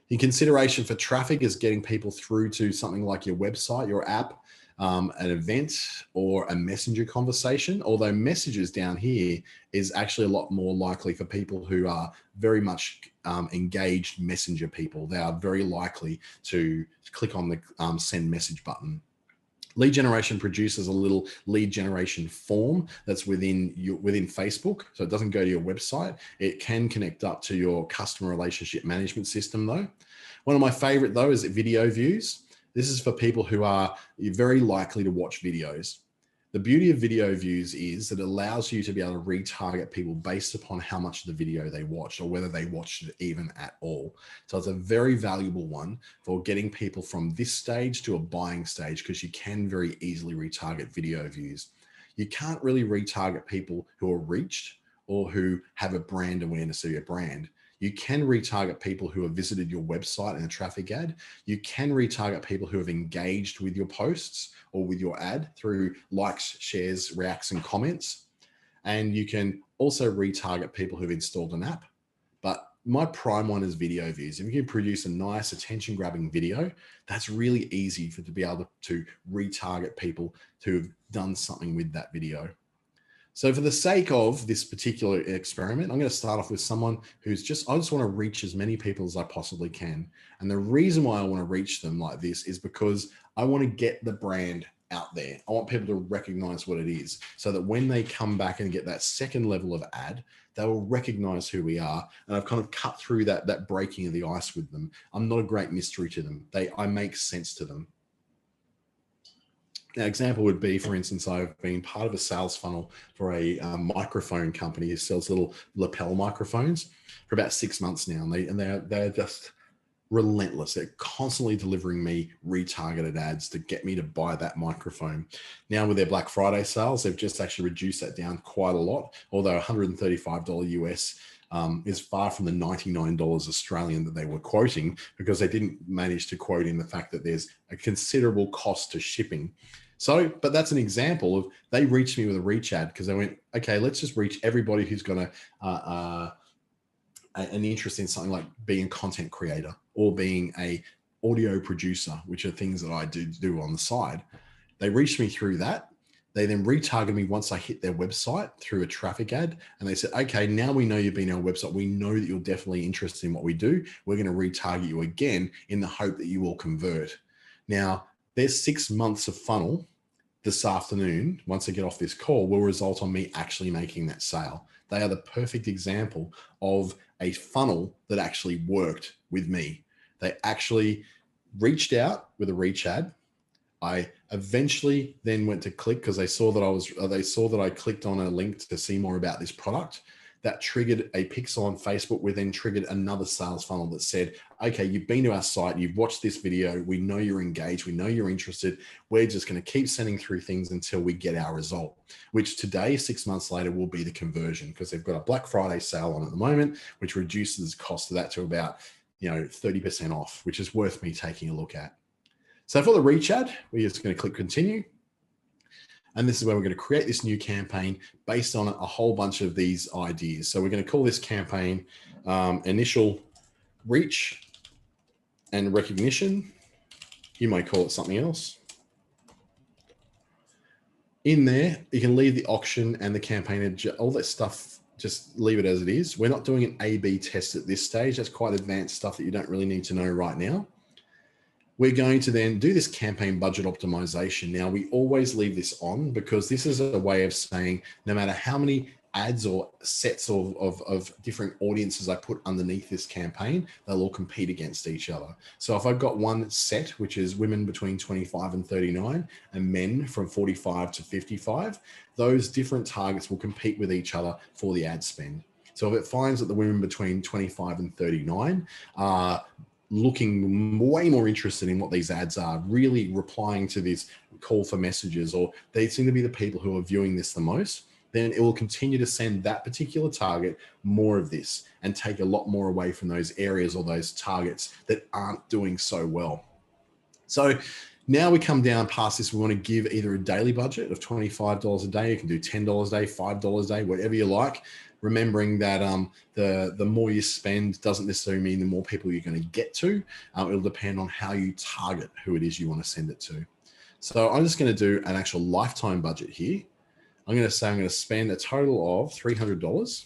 In consideration for traffic is getting people through to something like your website, your app, an event, or a messenger conversation, although messages down here is actually a lot more likely for people who are very much engaged messenger people. They are very likely to click on the send message button. Lead generation produces a little lead generation form that's within Facebook. So it doesn't go to your website. It can connect up to your customer relationship management system though. One of my favorite though is video views. This is for people who are very likely to watch videos. The beauty of video views is that it allows you to be able to retarget people based upon how much of the video they watched or whether they watched it even at all. So it's a very valuable one for getting people from this stage to a buying stage, because you can very easily retarget video views. You can't really retarget people who are reached or who have a brand awareness of your brand. You can retarget people who have visited your website in a traffic ad. You can retarget people who have engaged with your posts or with your ad through likes, shares, reacts, and comments. And you can also retarget people who've installed an app. But my prime one is video views. If you can produce a nice attention-grabbing video, that's really easy to be able to retarget people who've done something with that video. So for the sake of this particular experiment, I'm going to start off with someone who's I just want to reach as many people as I possibly can. And the reason why I want to reach them like this is because I want to get the brand out there. I want people to recognize what it is so that when they come back and get that second level of ad, they will recognize who we are. And I've kind of cut through that breaking of the ice with them. I'm not a great mystery to them. I make sense to them. An example would be, for instance, I've been part of a sales funnel for a microphone company who sells little lapel microphones for about 6 months now. And they're just relentless. They're constantly delivering me retargeted ads to get me to buy that microphone. Now with their Black Friday sales, they've just actually reduced that down quite a lot, although $135 US is far from the $99 Australian that they were quoting, because they didn't manage to quote in the fact that there's a considerable cost to shipping. So, but that's an example of, they reached me with a reach ad because they went, okay, let's just reach everybody who's got an interest in something like being a content creator or being a audio producer, which are things that I do on the side. They reached me through that. They then retargeted me once I hit their website through a traffic ad. And they said, okay, now we know you've been on our website. We know that you're definitely interested in what we do. We're going to retarget you again in the hope that you will convert. Now, there's 6 months of funnel this afternoon, once I get off this call, will result on me actually making that sale. They are the perfect example of a funnel that actually worked with me. They actually reached out with a reach ad. I eventually then went to click because they saw that I clicked on a link to see more about this product. That triggered a pixel on Facebook, which then triggered another sales funnel that said, okay, you've been to our site, you've watched this video, we know you're engaged, we know you're interested. We're just going to keep sending through things until we get our result, which today, 6 months later, will be the conversion, because they've got a Black Friday sale on at the moment, which reduces the cost of that to about 30% off, which is worth me taking a look at. So for the reach ad, we're just going to click continue. And this is where we're going to create this new campaign based on a whole bunch of these ideas. So we're going to call this campaign initial reach and recognition. You might call it something else. In there, you can leave the auction and the campaign, all that stuff, just leave it as it is. We're not doing an A/B test at this stage. That's quite advanced stuff that you don't really need to know right now. We're going to then do this campaign budget optimization. Now, we always leave this on because this is a way of saying no matter how many ads or sets of different audiences I put underneath this campaign, they'll all compete against each other. So if I've got one set, which is women between 25 and 39 and men from 45 to 55, those different targets will compete with each other for the ad spend. So if it finds that the women between 25 and 39 are looking way more interested in what these ads are, really replying to this call for messages, or they seem to be the people who are viewing this the most, then it will continue to send that particular target more of this and take a lot more away from those areas or those targets that aren't doing so well. So now we come down past this, we want to give either a daily budget of $25 a day. You can do $10 a day, $5 a day, whatever you like. Remembering that the more you spend doesn't necessarily mean the more people you're going to get to. It'll depend on how you target who it is you want to send it to. So I'm just going to do an actual lifetime budget here. I'm going to say I'm going to spend a total of $300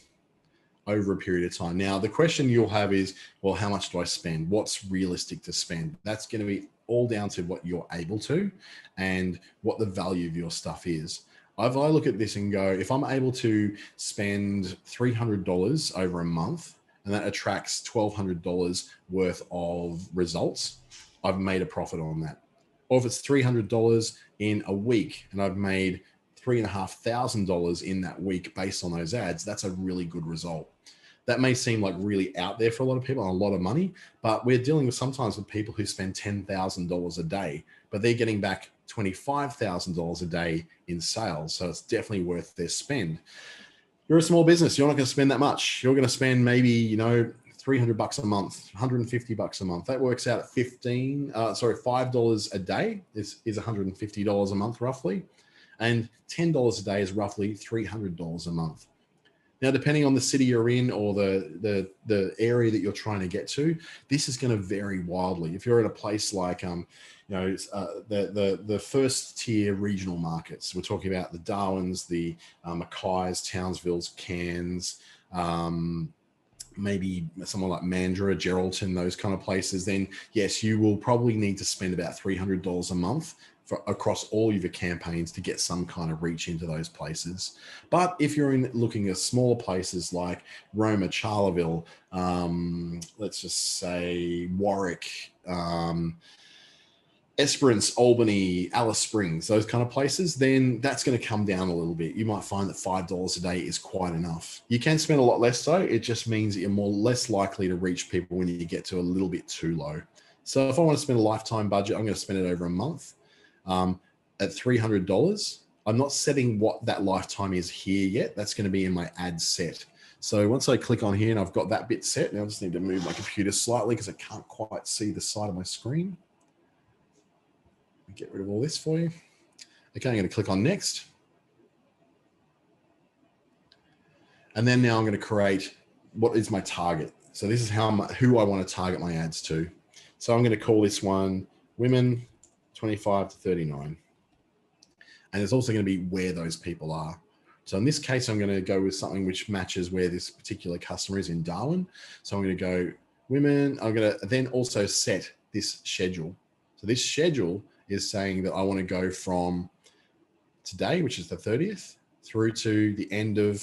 over a period of time. Now, the question you'll have is, well, how much do I spend? What's realistic to spend? That's going to be all down to what you're able to and what the value of your stuff is. If I look at this and go, if I'm able to spend $300 over a month and that attracts $1,200 worth of results, I've made a profit on that. Or if it's $300 in a week and I've made $3,500 in that week based on those ads, that's a really good result. That may seem like really out there for a lot of people and a lot of money, but we're dealing with sometimes with people who spend $10,000 a day, but they're getting back $25,000 a day in sales. So it's definitely worth their spend. You're a small business. You're not going to spend that much. You're going to spend maybe, 300 bucks a month, 150 bucks a month. That works out at $5 a day is $150 a month roughly. And $10 a day is roughly $300 a month. Now, depending on the city you're in or the area that you're trying to get to, this is going to vary wildly. If you're at a place like, the first tier regional markets, we're talking about the Darwins, the Mackays, Townsvilles, Cairns, maybe someone like Mandurah, Geraldton, those kind of places, then yes, you will probably need to spend about $300 a month across all of your campaigns to get some kind of reach into those places. But if you're looking at smaller places like Roma, Charleville, let's just say Warwick, Esperance, Albany, Alice Springs, those kind of places, then that's going to come down a little bit. You might find that $5 a day is quite enough. You can spend a lot less though. It just means that you're less likely to reach people when you get to a little bit too low. So if I want to spend a lifetime budget, I'm going to spend it over a month at $300. I'm not setting what that lifetime is here yet. That's going to be in my ad set. So once I click on here and I've got that bit set, now I just need to move my computer slightly because I can't quite see the side of my screen. Get rid of all this for you. Okay, I'm going to click on next. And then now I'm going to create what is my target. So this is who I want to target my ads to. So I'm going to call this one women 25 to 39. And it's also going to be where those people are. So in this case, I'm going to go with something which matches where this particular customer is in Darwin. So I'm going to go women. I'm going to then also set this schedule. So this schedule is saying that I want to go from today, which is the 30th, through to the end of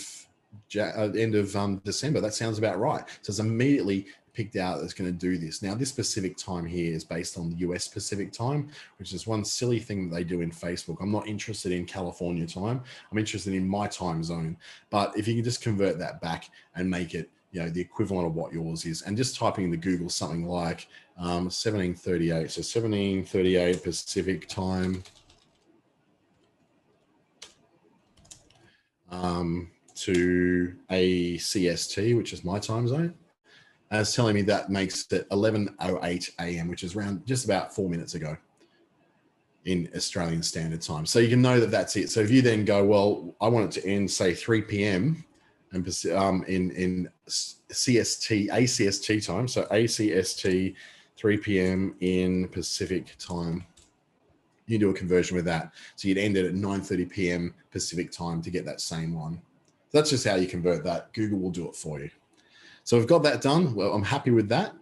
December. That sounds about right. So it's immediately picked out that's going to do this. Now, this specific time here is based on the US Pacific time, which is one silly thing that they do in Facebook. I'm not interested in California time. I'm interested in my time zone. But if you can just convert that back and make it, the equivalent of what yours is, and just typing in the Google something like 1738. So 1738 Pacific time to ACST, which is my time zone. And it's telling me that makes it 11:08 a.m., which is around just about 4 minutes ago in Australian Standard Time. So you can know that that's it. So if you then go, well, I want it to end, say 3 p.m. and in ACST time. So ACST 3 p.m. in Pacific time. You do a conversion with that. So you'd end it at 9:30 p.m. Pacific time to get that same one. That's just how you convert that. Google will do it for you. So we've got that done. Well, I'm happy with that.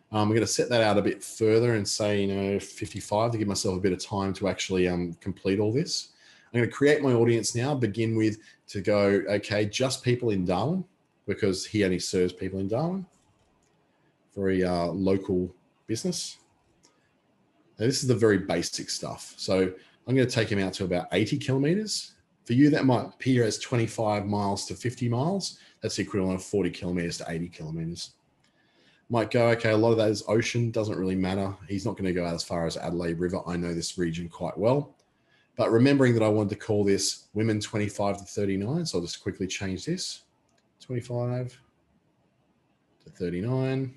I'm going to set that out a bit further and say, 55 to give myself a bit of time to actually complete all this. I'm going to create my audience now, begin with to go, okay, just people in Darwin, because he only serves people in Darwin. Very local business. Now, this is the very basic stuff. So I'm going to take him out to about 80 kilometers. For you, that might appear as 25 miles to 50 miles. That's the equivalent of 40 kilometers to 80 kilometers. Might go, okay, a lot of that is ocean, doesn't really matter. He's not going to go out as far as Adelaide River. I know this region quite well. But remembering that I wanted to call this women 25 to 39, so I'll just quickly change this. 25 to 39.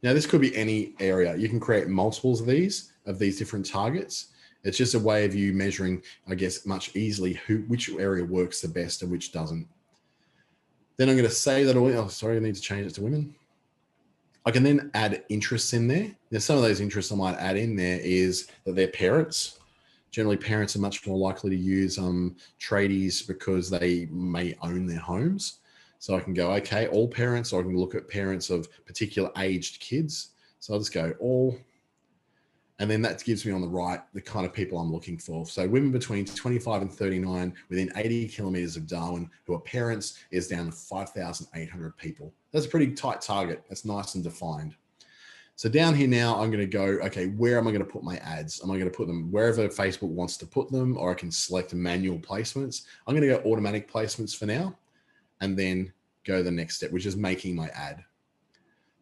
Now, this could be any area. You can create multiples of these different targets. It's just a way of you measuring, I guess, much easily which area works the best and which doesn't. Then I'm going to say that, oh, sorry, I need to change it to women. I can then add interests in there. Now, some of those interests I might add in there is that they're parents. Generally, parents are much more likely to use tradies because they may own their homes. So I can go, okay, all parents, or I can look at parents of particular aged kids. So I'll just go all, and then that gives me on the right the kind of people I'm looking for. So women between 25 and 39 within 80 kilometers of Darwin who are parents is down to 5,800 people. That's a pretty tight target. That's nice and defined. So down here now, I'm going to go, okay, where am I going to put my ads? Am I going to put them wherever Facebook wants to put them, or I can select manual placements? I'm going to go automatic placements for now, and then go the next step, which is making my ad.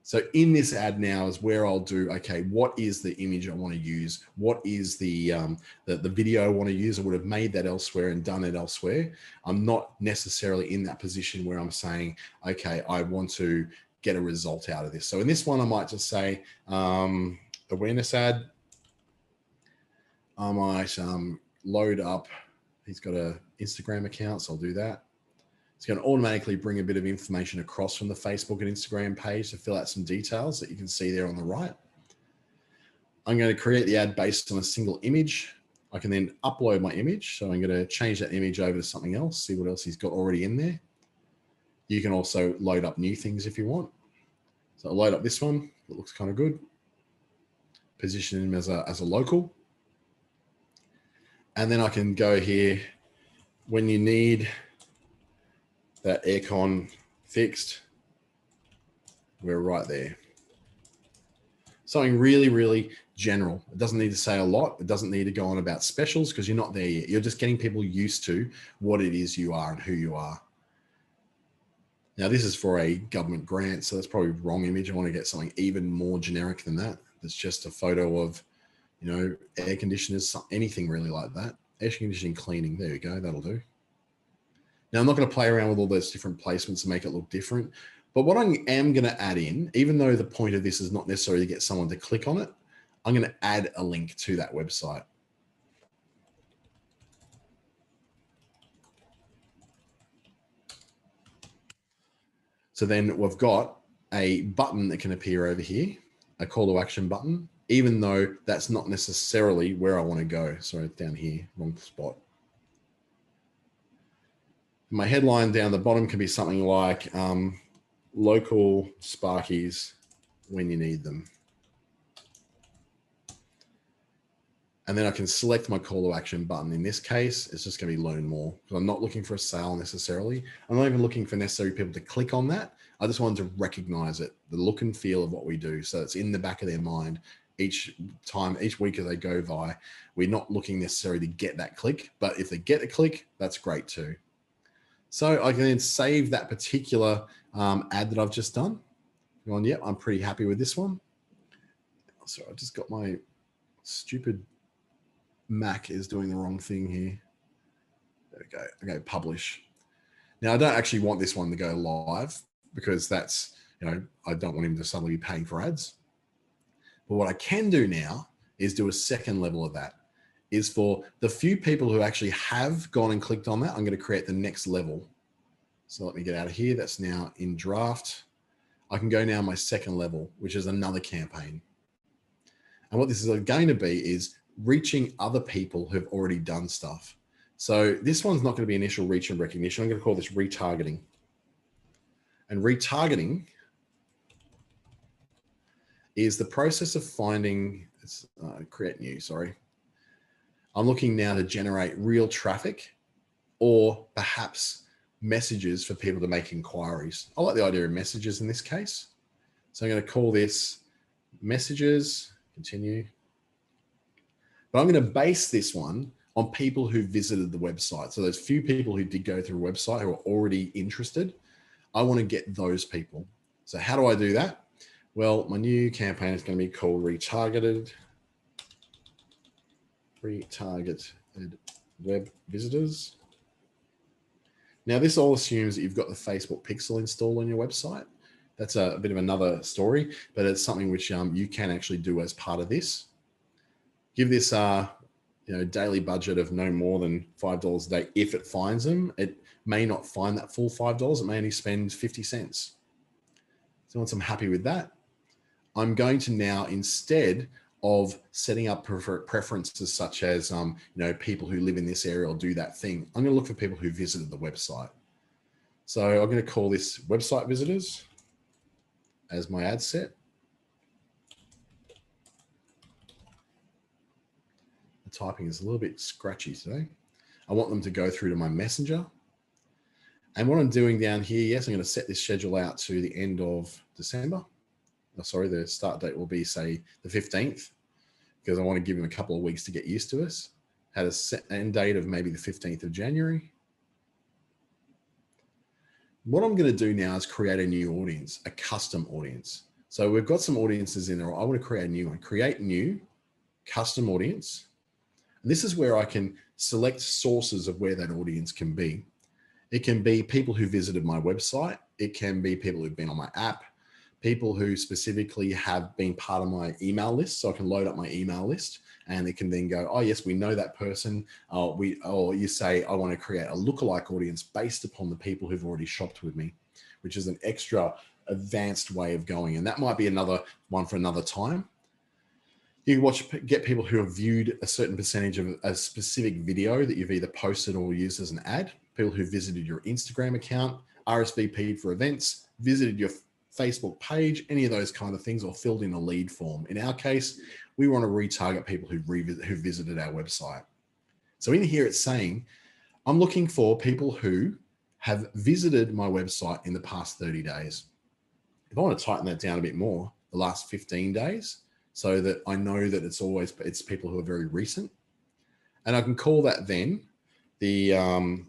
So in this ad now is where I'll do, okay, what is the image I want to use? What is the video I want to use? I would have made that elsewhere and done it elsewhere. I'm not necessarily in that position where I'm saying, okay, I want to get a result out of this. So in this one, I might just say awareness ad. I might load up, he's got an Instagram account, so I'll do that. It's going to automatically bring a bit of information across from the Facebook and Instagram page to fill out some details that you can see there on the right. I'm going to create the ad based on a single image. I can then upload my image. So I'm going to change that image over to something else, see what else he's got already in there. You can also load up new things if you want. So I'll load up this one. It looks kind of good. Position him as a local. And then I can go here when you need that aircon fixed, we're right there. Something really, really general. It doesn't need to say a lot. It doesn't need to go on about specials because you're not there yet. You're just getting people used to what it is you are and who you are. Now this is for a government grant, so that's probably the wrong image. I want to get something even more generic than that. It's just a photo of, you know, air conditioners, anything really like that. Air conditioning cleaning, there we go, that'll do. Now, I'm not going to play around with all those different placements to make it look different, but what I am going to add in, even though the point of this is not necessarily to get someone to click on it, I'm going to add a link to that website. So then we've got a button that can appear over here, a call to action button, even though that's not necessarily where I want to go. Sorry, down here, wrong spot. My headline down the bottom can be something like local Sparkies when you need them. And then I can select my call to action button. In this case, it's just going to be learn more because I'm not looking for a sale necessarily. I'm not even looking for necessarily people to click on that. I just want to recognize it, the look and feel of what we do. So it's in the back of their mind each time, each week as they go by. We're not looking necessarily to get that click, but if they get a click, that's great too. So I can then save that particular ad that I've just done. Going, yep, I'm pretty happy with this one. So I just got my stupid Mac is doing the wrong thing here. There we go. Okay, publish. Now I don't actually want this one to go live because that's, you know, I don't want him to suddenly be paying for ads. But what I can do now is do a second level of that. Is for the few people who actually have gone and clicked on that, I'm going to create the next level. So let me get out of here. That's now in draft. I can go now my second level, which is another campaign. And what this is going to be is reaching other people who've already done stuff. So this one's not going to be initial reach and recognition. I'm going to call this retargeting. And retargeting is the process of finding, create new, sorry. I'm looking now to generate real traffic or perhaps messages for people to make inquiries. I like the idea of messages in this case. So I'm going to call this messages, continue. But I'm going to base this one on people who visited the website. So those few people who did go through a website who are already interested, I want to get those people. So how do I do that? Well, my new campaign is going to be called Retargeted Web Visitors. Now this all assumes that you've got the Facebook pixel installed on your website. That's a bit of another story, but it's something which you can actually do as part of this. Give this daily budget of no more than $5 a day if it finds them. It may not find that full $5. It may only spend 50 cents. So once I'm happy with that, I'm going to now, instead of setting up preferences such as people who live in this area or do that thing, I'm going to look for people who visited the website. So I'm going to call this website visitors as my ad set. The typing is a little bit scratchy today. I want them to go through to my messenger. And what I'm doing down here, yes, I'm going to set this schedule out to the end of December. Oh, sorry, the start date will be, say, the 15th, because I want to give them a couple of weeks to get used to us. Had a set end date of maybe the 15th of January. What I'm going to do now is create a new audience, a custom audience. So we've got some audiences in there. I want to create a new one, create new custom audience. And this is where I can select sources of where that audience can be. It can be people who visited my website. It can be people who've been on my app, people who specifically have been part of my email list. So I can load up my email list and it can then go, oh yes, we know that person. Or you say, I want to create a lookalike audience based upon the people who've already shopped with me, which is an extra advanced way of going. And that might be another one for another time. You get people who have viewed a certain percentage of a specific video that you've either posted or used as an ad, people who visited your Instagram account, RSVP'd for events, visited your Facebook page, any of those kind of things, or filled in a lead form. In our case, we want to retarget people who visited our website. So in here, it's saying, I'm looking for people who have visited my website in the past 30 days. If I want to tighten that down a bit more, the last 15 days, so that I know that it's people who are very recent. And I can call that then the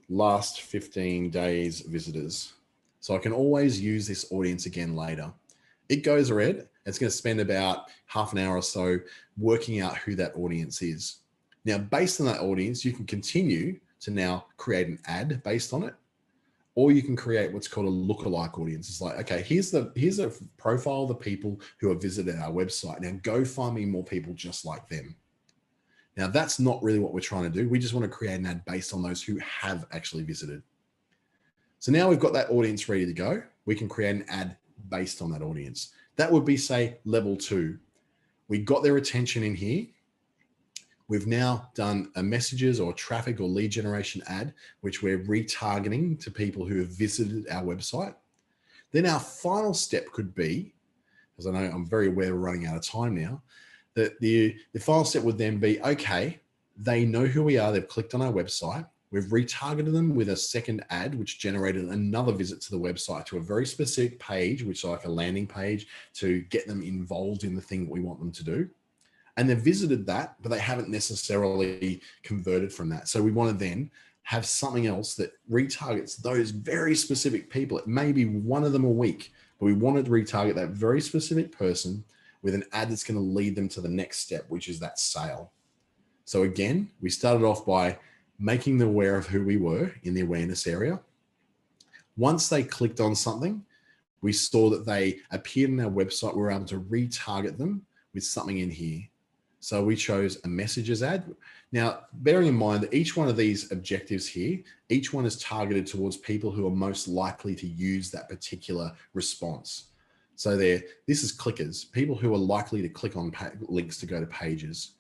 last 15 days visitors. So I can always use this audience again later. It goes red. It's going to spend about half an hour or so working out who that audience is. Now, based on that audience, you can continue to now create an ad based on it, or you can create what's called a lookalike audience. It's like, okay, here's a profile of the people who have visited our website. Now go find me more people just like them. Now that's not really what we're trying to do. We just want to create an ad based on those who have actually visited. So now we've got that audience ready to go. We can create an ad based on that audience. That would be, say, level 2. We got their attention in here. We've now done a messages or traffic or lead generation ad, which we're retargeting to people who have visited our website. Then our final step could be, because I know I'm very aware we're running out of time now, that the final step would then be, okay, they know who we are. They've clicked on our website. We've retargeted them with a second ad, which generated another visit to the website to a very specific page, which is like a landing page to get them involved in the thing that we want them to do. And they've visited that, but they haven't necessarily converted from that. So we want to then have something else that retargets those very specific people. It may be one of them a week, but we want to retarget that very specific person with an ad that's going to lead them to the next step, which is that sale. So again, we started off by making them aware of who we were in the awareness area. Once they clicked on something, we saw that they appeared on our website. We were able to retarget them with something in here. So we chose a messages ad. Now, bearing in mind that each one of these objectives here, each one is targeted towards people who are most likely to use that particular response. So this is clickers, people who are likely to click on links to go to pages.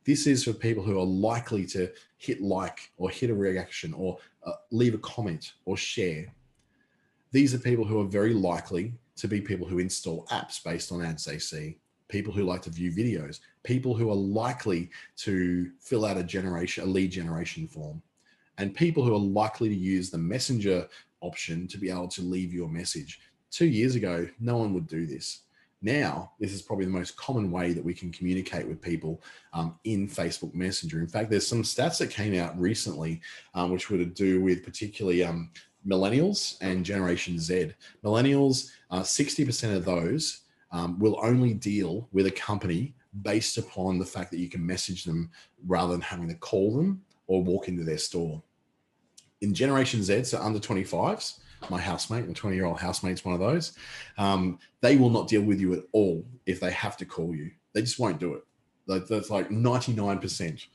This is for people who are likely to hit like or hit a reaction or leave a comment or share. These are people who are very likely to be people who install apps based on ads they see. People who like to view videos, people who are likely to fill out a lead generation form, and people who are likely to use the messenger option to be able to leave your message. 2 years ago, no one would do this. Now, this is probably the most common way that we can communicate with people in Facebook Messenger. In fact, there's some stats that came out recently, which were to do with particularly millennials and Generation Z. Millennials, 60% of those will only deal with a company based upon the fact that you can message them rather than having to call them or walk into their store. In Generation Z, so under 25s, my housemate, a 20-year-old housemate's one of those, they will not deal with you at all if they have to call you. They just won't do it. That's like 99%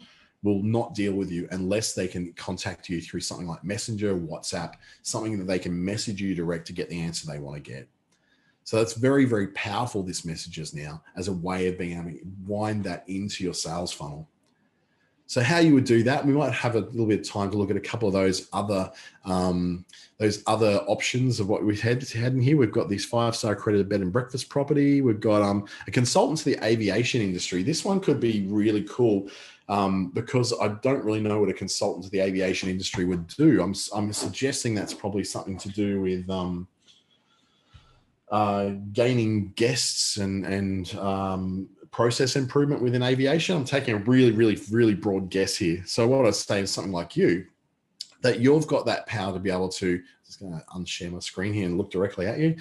will not deal with you unless they can contact you through something like Messenger, WhatsApp, something that they can message you direct to get the answer they want to get. So that's very, very powerful, this messages now, as a way of being able to wind that into your sales funnel. So how you would do that, we might have a little bit of time to look at a couple of those other options of what we had in here. We've got this 5-star accredited bed and breakfast property. We've got a consultant to the aviation industry. This one could be really cool because I don't really know what a consultant to the aviation industry would do. I'm suggesting that's probably something to do with gaining guests and process improvement within aviation. I'm taking a really broad guess here. So what I'd say is something like that you've got that power to be able to just going to unshare my screen here and look directly at you.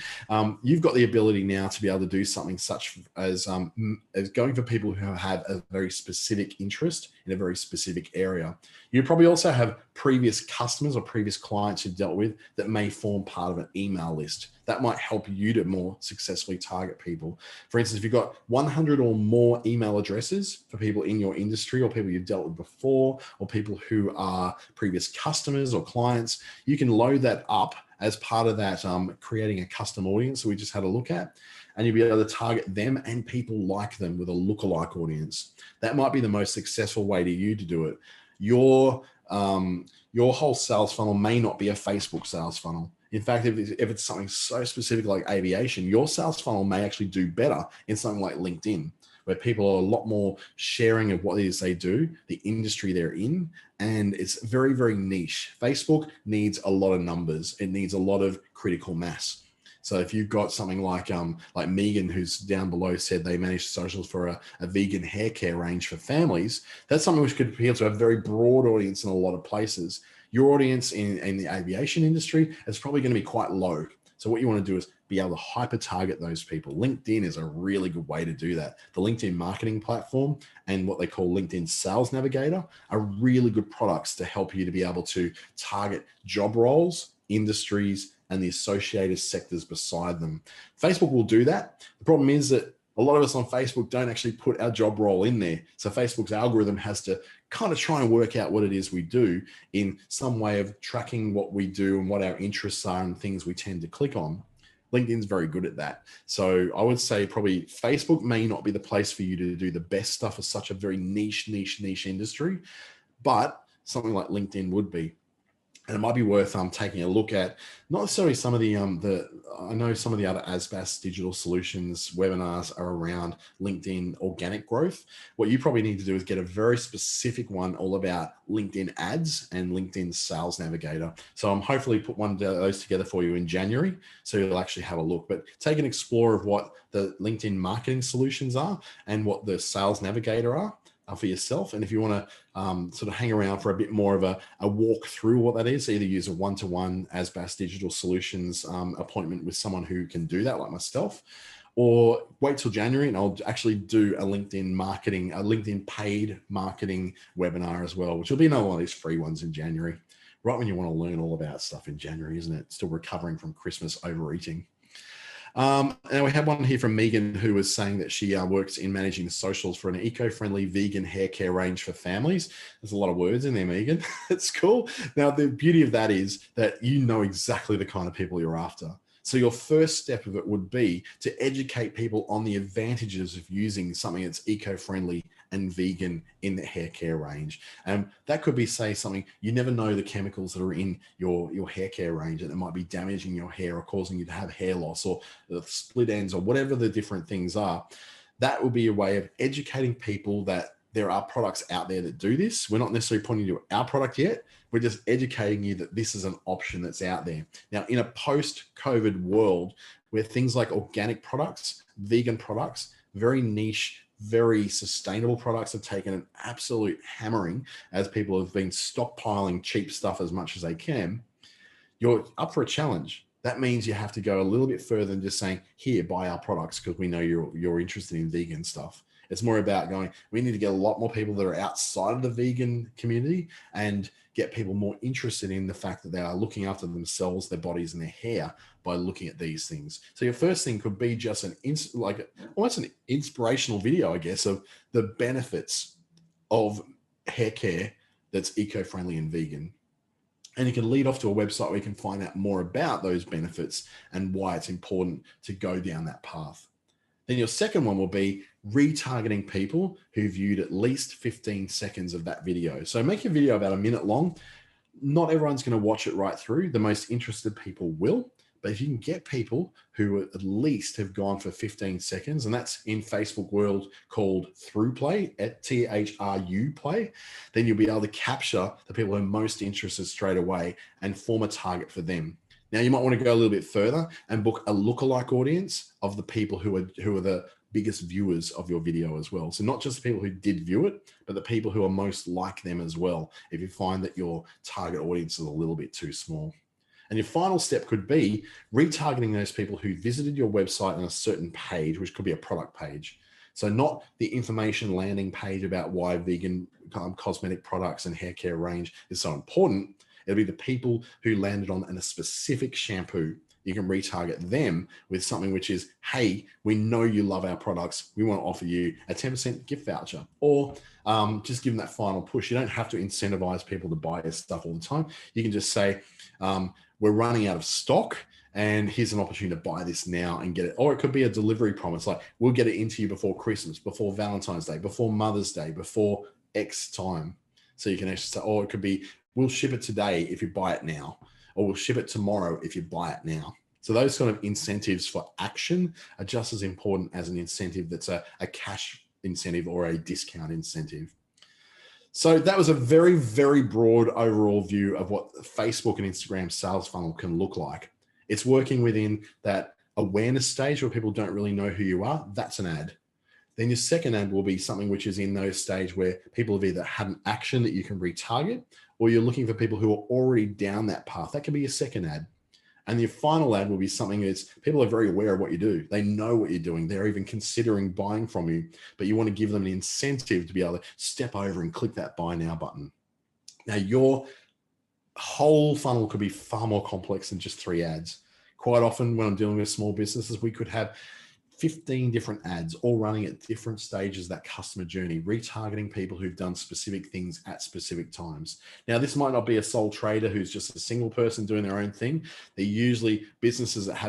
You've got the ability now to be able to do something such as going for people who have a very specific interest in a very specific area. You probably also have previous customers or previous clients you've dealt with that may form part of an email list. That might help you to more successfully target people. For instance, if you've got 100 or more email addresses for people in your industry or people you've dealt with before or people who are previous customers or clients, you can load that up as part of that creating a custom audience that we just had a look at, and you'll be able to target them and people like them with a lookalike audience. That might be the most successful way to you to do it. Your whole sales funnel may not be a Facebook sales funnel. In fact, if it's something so specific like aviation, your sales funnel may actually do better in something like LinkedIn, where people are a lot more sharing of what it is they do, the industry they're in, and it's very, very niche. Facebook needs a lot of numbers. It needs a lot of critical mass. So if you've got something like Megan, who's down below, said they manage socials for a vegan hair care range for families, that's something which could appeal to a very broad audience in a lot of places. Your audience in the aviation industry is probably going to be quite low. So what you want to do is be able to hyper target those people. LinkedIn is a really good way to do that. The LinkedIn marketing platform and what they call LinkedIn Sales Navigator are really good products to help you to be able to target job roles, industries, and the associated sectors beside them. Facebook will do that. The problem is that a lot of us on Facebook don't actually put our job role in there. So Facebook's algorithm has to kind of try and work out what it is we do in some way of tracking what we do and what our interests are and things we tend to click on. LinkedIn's very good at that. So I would say probably Facebook may not be the place for you to do the best stuff for such a very niche industry, but something like LinkedIn would be. And it might be worth taking a look at not necessarily some of I know some of the other ASBAS Digital Solutions webinars are around LinkedIn organic growth. What you probably need to do is get a very specific one all about LinkedIn ads and LinkedIn Sales Navigator. So I'm hopefully put one of those together for you in January, so you'll actually have a look. But take an explore of what the LinkedIn marketing solutions are and what the Sales Navigator are for yourself. And if you want to sort of hang around for a bit more of a walk through what that is, either use a one-to-one ASBAS Digital Solutions appointment with someone who can do that, like myself, or wait till January and I'll actually do a LinkedIn paid marketing webinar as well, which will be another one of these free ones in January, right when you want to learn all about stuff in January, isn't it? Still recovering from Christmas overeating. And we have one here from Megan, who was saying that she works in managing the socials for an eco-friendly vegan hair care range for families. There's a lot of words in there, Megan. It's cool. Now, the beauty of that is that you know exactly the kind of people you're after. So your first step of it would be to educate people on the advantages of using something that's eco-friendly and vegan in the hair care range. And that could be, say, something you never know the chemicals that are in your hair care range, and it might be damaging your hair or causing you to have hair loss or the split ends or whatever the different things are. That will be a way of educating people that there are products out there that do this. We're not necessarily pointing to our product yet. We're just educating you that this is an option that's out there. Now, in a post-COVID world where things like organic products, vegan products, very niche, very sustainable products have taken an absolute hammering as people have been stockpiling cheap stuff as much as they can, you're up for a challenge. That means you have to go a little bit further than just saying, here, buy our products because we know you're interested in vegan stuff. It's more about going, we need to get a lot more people that are outside of the vegan community and get people more interested in the fact that they are looking after themselves, their bodies and their hair by looking at these things. So your first thing could be just almost an inspirational video, I guess, of the benefits of hair care that's eco-friendly and vegan. And you can lead off to a website where you can find out more about those benefits and why it's important to go down that path. Then your second one will be retargeting people who viewed at least 15 seconds of that video. So make your video about a minute long. Not everyone's going to watch it right through. The most interested people will. But if you can get people who at least have gone for 15 seconds, and that's in Facebook world called through play, at THRU play, then you'll be able to capture the people who are most interested straight away and form a target for them. Now, you might want to go a little bit further and book a lookalike audience of the people who are the biggest viewers of your video as well. So not just the people who did view it, but the people who are most like them as well, if you find that your target audience is a little bit too small. And your final step could be retargeting those people who visited your website on a certain page, which could be a product page. So not the information landing page about why vegan cosmetic products and hair care range is so important. It'll be the people who landed on a specific shampoo. You can retarget them with something which is, hey, we know you love our products. We want to offer you a 10% gift voucher, or just give them that final push. You don't have to incentivize people to buy your stuff all the time. You can just say, we're running out of stock, and here's an opportunity to buy this now and get it. Or it could be a delivery promise, like we'll get it into you before Christmas, before Valentine's Day, before Mother's Day, before X time. So you can actually say, or it could be, we'll ship it today if you buy it now, or we'll ship it tomorrow if you buy it now. So those kind of incentives for action are just as important as an incentive that's a cash incentive or a discount incentive. So that was a very, very broad overall view of what Facebook and Instagram sales funnel can look like. It's working within that awareness stage where people don't really know who you are. That's an ad. Then your second ad will be something which is in those stage where people have either had an action that you can retarget, or you're looking for people who are already down that path. That can be your second ad. And your final ad will be something that's people are very aware of what you do. They know what you're doing. They're even considering buying from you, but you want to give them an incentive to be able to step over and click that buy now button. Now, your whole funnel could be far more complex than just 3 ads. Quite often when I'm dealing with small businesses, we could have 15 different ads all running at different stages of that customer journey, retargeting people who've done specific things at specific times. Now, this might not be a sole trader who's just a single person doing their own thing. They're usually businesses that have